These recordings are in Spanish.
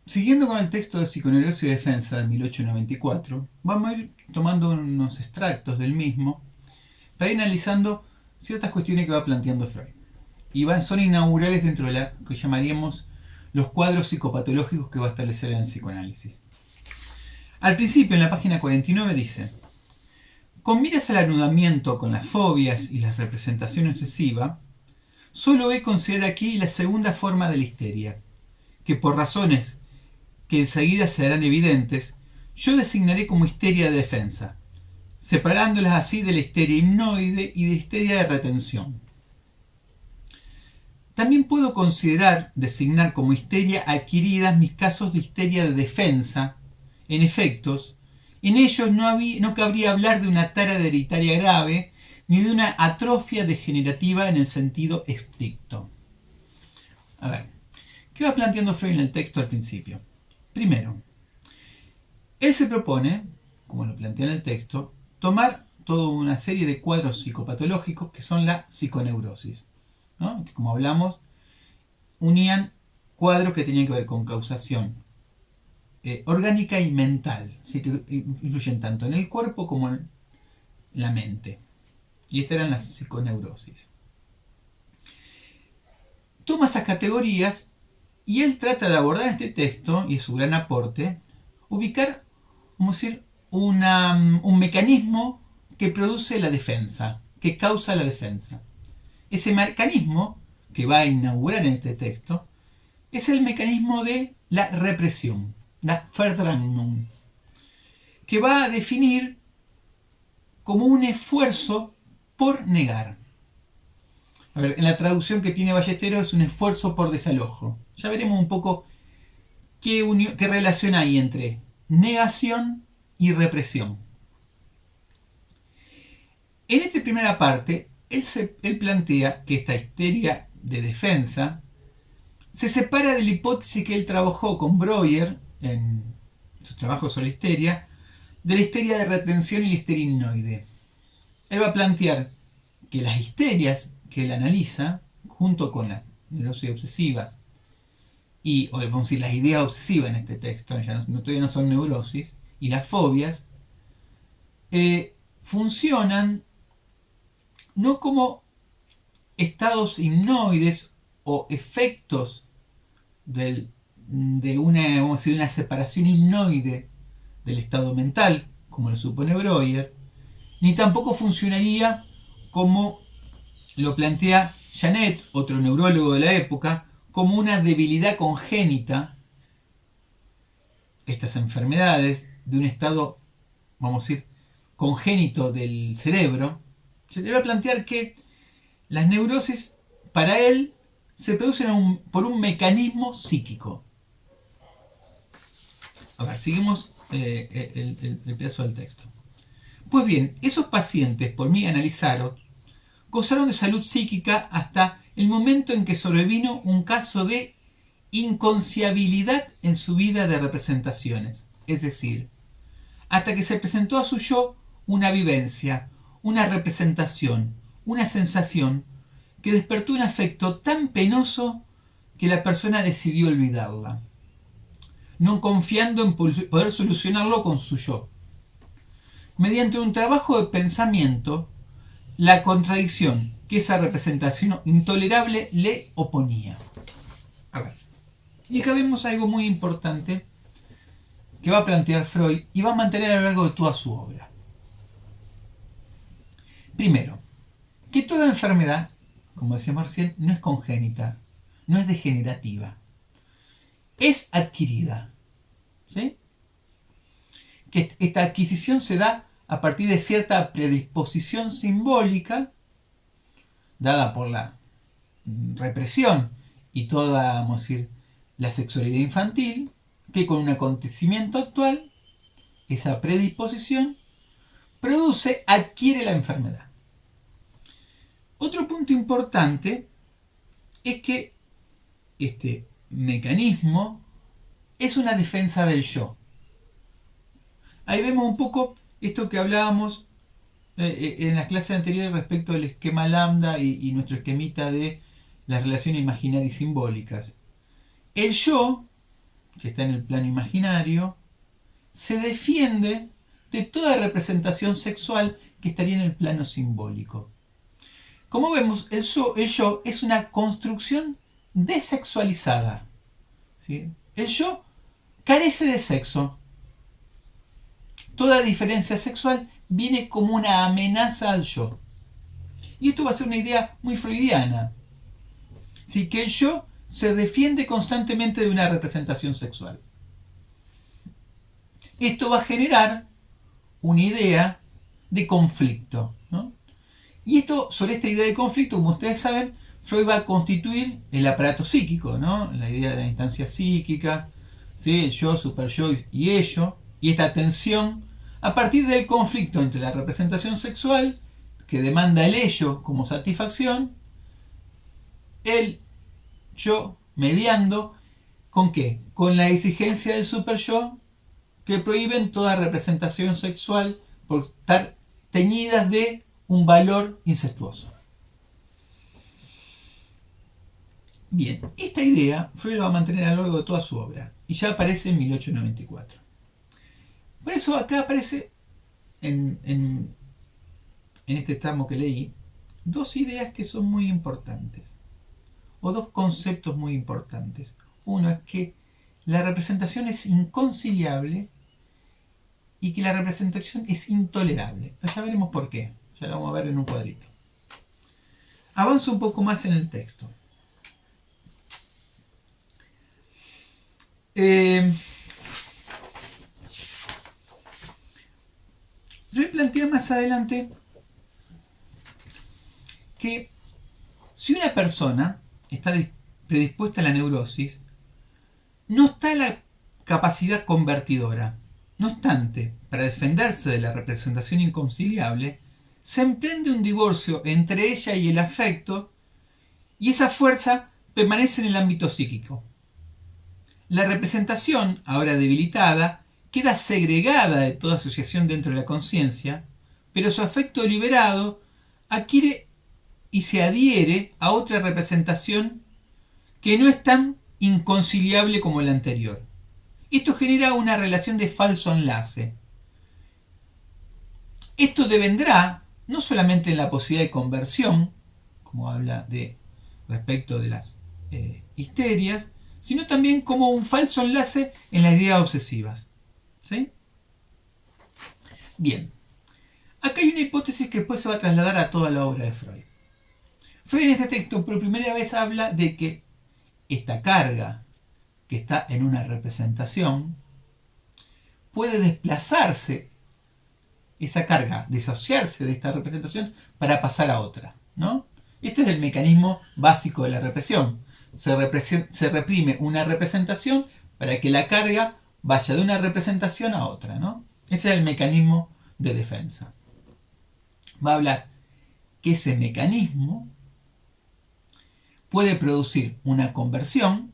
Siguiendo con el texto de Psiconeurosis y Defensa de 1894, vamos a ir tomando unos extractos del mismo para ir analizando ciertas cuestiones que va planteando Freud. Y son inaugurales dentro de lo que llamaríamos los cuadros psicopatológicos que va a establecer en el psicoanálisis. Al principio, en la página 49, dice: con miras al anudamiento con las fobias y la representación excesiva, solo he considerar aquí la segunda forma de la histeria, que por razones que enseguida serán evidentes, yo designaré como histeria de defensa, separándolas así de la histeria hipnoide y de histeria de retención. También puedo designar como histeria adquiridas mis casos de histeria de defensa. En efectos, en ellos no cabría hablar de una tara hereditaria grave ni de una atrofia degenerativa en el sentido estricto. A ver, ¿qué va planteando Freud en el texto al principio? Primero, él se propone, como lo plantea en el texto, tomar toda una serie de cuadros psicopatológicos que son la psiconeurosis, ¿no? Que, como hablamos, unían cuadros que tenían que ver con causación orgánica y mental, ¿sí? Que influyen tanto en el cuerpo como en la mente. Y estas eran las psiconeurosis. Toma esas categorías y él trata de abordar en este texto, y es su gran aporte, ubicar, vamos a decir, un mecanismo que produce la defensa, que causa la defensa. Ese mecanismo que va a inaugurar en este texto es el mecanismo de la represión, la Verdrängung, que va a definir como un esfuerzo por negar. A ver, en la traducción que tiene Ballesteros es un esfuerzo por desalojo. Ya veremos un poco qué relación hay entre negación y represión. En esta primera parte, él plantea que esta histeria de defensa se separa de la hipótesis que él trabajó con Breuer en sus trabajos sobre la histeria, de la histeria de retención y la histeria hipnoide. Él va a plantear que las histerias que él analiza, junto con las neurosis obsesivas, o vamos a decir las ideas obsesivas en este texto, todavía no son neurosis, y las fobias, funcionan no como estados hipnoides o efectos de una separación hipnoide del estado mental, como lo supone Breuer, ni tampoco funcionaría como lo plantea Janet, otro neurólogo de la época, como una debilidad congénita, estas enfermedades de un estado, vamos a decir, congénito del cerebro. Se le va a plantear que las neurosis, para él, se producen por un mecanismo psíquico. A ver, seguimos el pedazo del texto. Pues bien, esos pacientes, por mí analizados, gozaron de salud psíquica hasta el momento en que sobrevino un caso de inconciabilidad en su vida de representaciones. Es decir, hasta que se presentó a su yo una vivencia, una representación, una sensación que despertó un afecto tan penoso que la persona decidió olvidarla, no confiando en poder solucionarlo con su yo. Mediante un trabajo de pensamiento, la contradicción que esa representación intolerable le oponía. A ver, y acá vemos algo muy importante que va a plantear Freud y va a mantener a lo largo de toda su obra. Primero, que toda enfermedad, como decíamos recién, no es congénita, no es degenerativa, es adquirida. ¿Sí? Que esta adquisición se da a partir de cierta predisposición simbólica dada por la represión y toda, vamos a decir, la sexualidad infantil, que con un acontecimiento actual, esa predisposición adquiere la enfermedad. Otro punto importante es que este mecanismo es una defensa del yo. Ahí vemos un poco esto que hablábamos en las clases anteriores respecto del esquema lambda y nuestro esquemita de las relaciones imaginarias y simbólicas. El yo, que está en el plano imaginario, se defiende de toda representación sexual que estaría en el plano simbólico. Como vemos, el yo es una construcción desexualizada. ¿Sí? El yo carece de sexo. Toda diferencia sexual viene como una amenaza al yo. Y esto va a ser una idea muy freudiana. ¿Sí? Que el yo se defiende constantemente de una representación sexual. Esto va a generar una idea de conflicto, ¿no? Y sobre esta idea de conflicto, como ustedes saben, Freud va a constituir el aparato psíquico, ¿no? La idea de la instancia psíquica, ¿sí? El yo, superyo y ello, y esta tensión a partir del conflicto entre la representación sexual, que demanda el ello como satisfacción, el yo mediando, ¿con qué? Con la exigencia del superyo, que prohíben toda representación sexual por estar teñidas de un valor incestuoso. Bien, esta idea Freud la va a mantener a lo largo de toda su obra y ya aparece en 1894. Por eso acá aparece en este tramo que leí dos ideas que son muy importantes o dos conceptos muy importantes. Uno es que la representación es inconciliable y que la representación es intolerable. Ya veremos por qué. Ya lo vamos a ver en un cuadrito. Avanzo un poco más en el texto. Yo voy a plantear más adelante que si una persona está predispuesta a la neurosis, no está la capacidad convertidora. No obstante, para defenderse de la representación inconciliable, se emprende un divorcio entre ella y el afecto, y esa fuerza permanece en el ámbito psíquico. La representación, ahora debilitada, queda segregada de toda asociación dentro de la conciencia, pero su afecto liberado adquiere y se adhiere a otra representación que no es tan inconciliable como la anterior. Esto genera una relación de falso enlace. Esto devendrá no solamente en la posibilidad de conversión, como habla respecto de las histerias, sino también como un falso enlace en las ideas obsesivas. ¿Sí? Bien, acá hay una hipótesis que después se va a trasladar a toda la obra de Freud. Freud en este texto por primera vez habla de que esta carga que está en una representación puede desplazarse, esa carga, disociarse de esta representación para pasar a otra, ¿no? Este es el mecanismo básico de la represión. Se reprime una representación para que la carga vaya de una representación a otra, ¿no? Ese es el mecanismo de defensa. Va a hablar que ese mecanismo puede producir una conversión,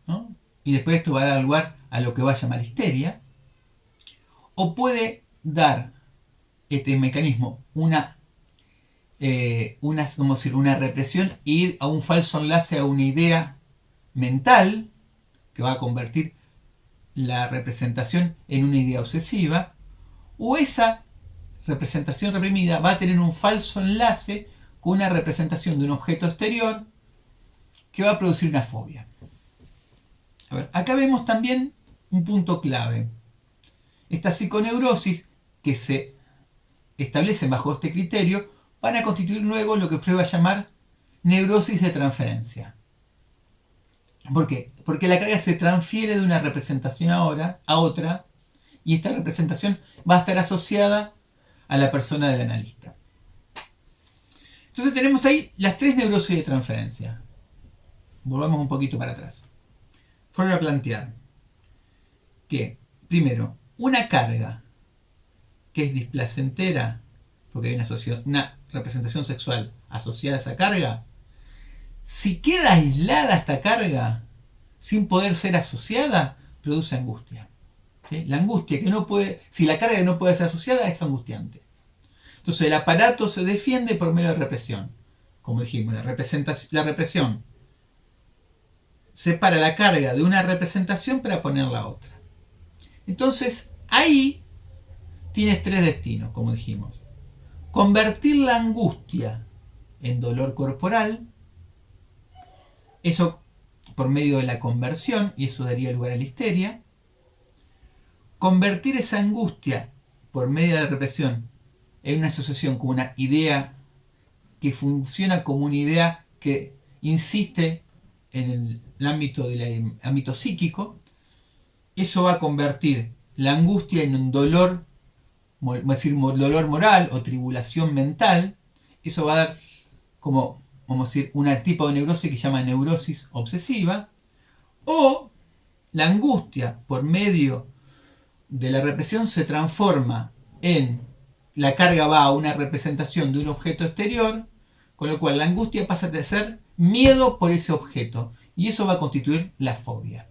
¿no? Y después esto va a dar lugar a lo que va a llamar histeria, o puede dar este mecanismo una represión e ir a un falso enlace a una idea mental que va a convertir la representación en una idea obsesiva, o esa representación reprimida va a tener un falso enlace con una representación de un objeto exterior que va a producir una fobia. A ver, acá vemos también un punto clave. Esta psiconeurosis que se establecen bajo este criterio van a constituir luego lo que Freud va a llamar neurosis de transferencia. ¿Por qué? Porque la carga se transfiere de una representación a otra, y esta representación va a estar asociada a la persona del analista. Entonces tenemos ahí las tres neurosis de transferencia. Volvamos un poquito para atrás. Freud va a plantear que, primero, una carga que es displacentera, porque hay una representación sexual asociada a esa carga, si queda aislada esta carga, sin poder ser asociada, produce angustia. ¿Sí? La angustia que no puede, si la carga no puede ser asociada, es angustiante. Entonces el aparato se defiende por medio de represión. Como dijimos, la represión separa la carga de una representación para ponerla otra. Entonces, ahí tienes tres destinos, como dijimos. Convertir la angustia en dolor corporal, eso por medio de la conversión, y eso daría lugar a la histeria. Convertir esa angustia por medio de la represión en una asociación con una idea que funciona como una idea que insiste en el ámbito psíquico. Eso va a convertir la angustia en un dolor, vamos a decir, dolor moral o tribulación mental. Eso va a dar como, vamos a decir, un tipo de neurosis que se llama neurosis obsesiva. O la angustia por medio de la represión se transforma en, la carga va a una representación de un objeto exterior, con lo cual la angustia pasa a ser miedo por ese objeto, y eso va a constituir la fobia.